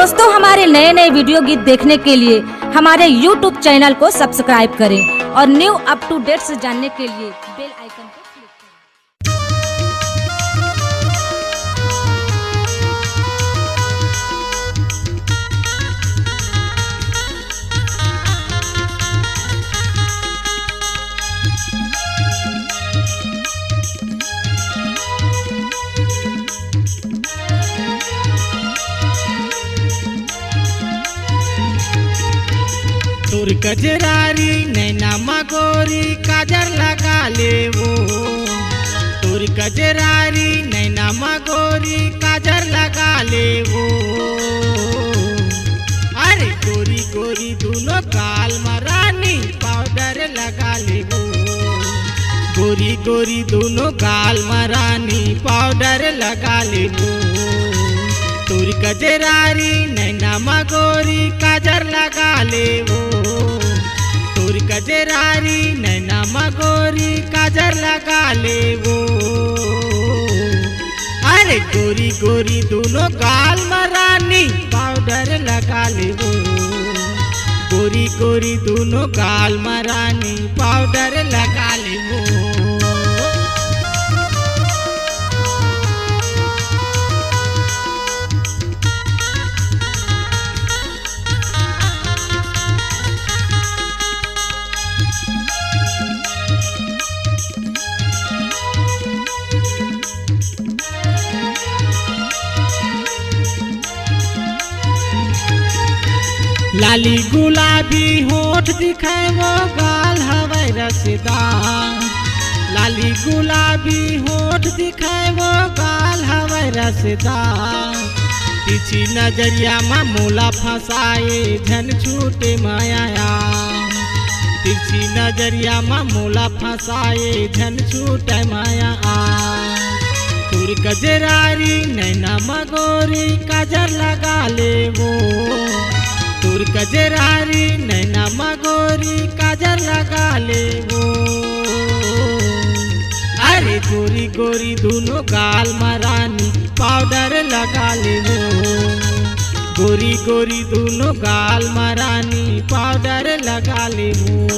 दोस्तों, हमारे नए नए वीडियो गीत देखने के लिए हमारे YouTube चैनल को सब्सक्राइब करें और न्यू अप टू डेट से जानने के लिए बेल आइकन को क्लिक करें। तोर गजरारी नैना मगोरी काजर लगा ले वो, तोर गजरारी नैना मगोरी काजर लगा ले वो। अरे गोरी गोरी दोनों गाल मरानी पाउडर लगा ले वो, गोरी गोरी दोनों गाल मरानी पाउडर लगा ले वो। तोर गजरारी नैना मगोरी काजर लगा ले वो, तोर गजरारी नैना मगोरी काजर लगा ले वो। अरे गोरी गोरी दोनों गाल मरानी पाउडर लगा ले वो, गोरी गोरी दोनों गाल मरानी पाउडर लगा ले वो। लाली गुलाबी होठ दिखाए वो गाल हवे रसदार, लाली गुलाबी होठ दिखाए वो गाल हवे रसदार। तिरछी नजरिया में मोला फंसाए झन छूटे माया, तिरछी नजरिया में मोला फंसाए झन छूटे माया। तोर गजरारी नैना मगोरी काजर लगा ले वो, तोर गजरारी नैना मगोरी काजर लगा ले वो। अरे गोरी गोरी दोनों गाल मरानी पाउडर लगा ले वो, गोरी गोरी दोनों गाल मरानी पाउडर लगा ले वो।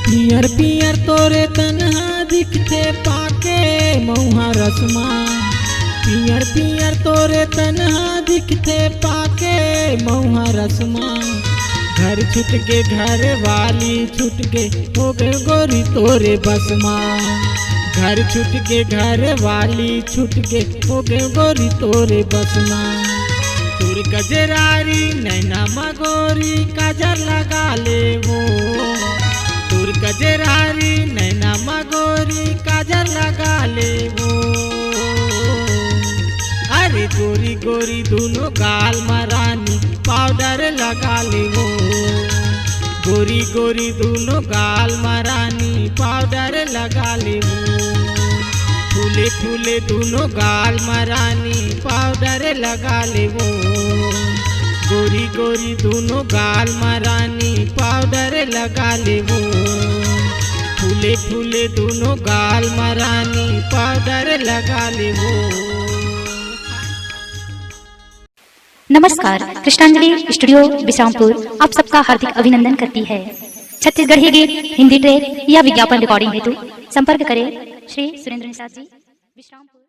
पियर पियर तोरे तन्हा दिखते पाके मऊहा रसमा, पियर पियर तोरे तन्हा दिखते पाके मऊहा रसमा। घर छुट के घर वाली छुट के हो गए गोरी तोरे बसमा, घर छुट के घर वाली छुट के हो गए गोरी तोरे बसमा। तोर गजरारी नैना मगोरी काजर लगा ले वो, तोर गजरारी नैना मगोरी काजर लगा ले वो। अरे गोरी गोरी दोनों गाल मरानी पाउडर लगा ले वो, गोरी गोरी दोनों गाल मरानी पाउडर लगा ले वो। फूले फूले दोनों गाल मरानी पाउडर लगा ले वो, गोरी गोरी दोनों गाल मरानी पाउडर लगा ले वो। फूले फूले दोनों गाल मरानी पाउडर लगा ले वो। नमस्कार, कृष्णांजलि स्टूडियो विश्रामपुर आप सबका हार्दिक अभिनंदन करती है। छत्तीसगढ़ी गीत, हिंदी ट्रैक या विज्ञापन रिकॉर्डिंग हेतु संपर्क करें श्री सुरेंद्र निषाद जी, विश्रामपुर।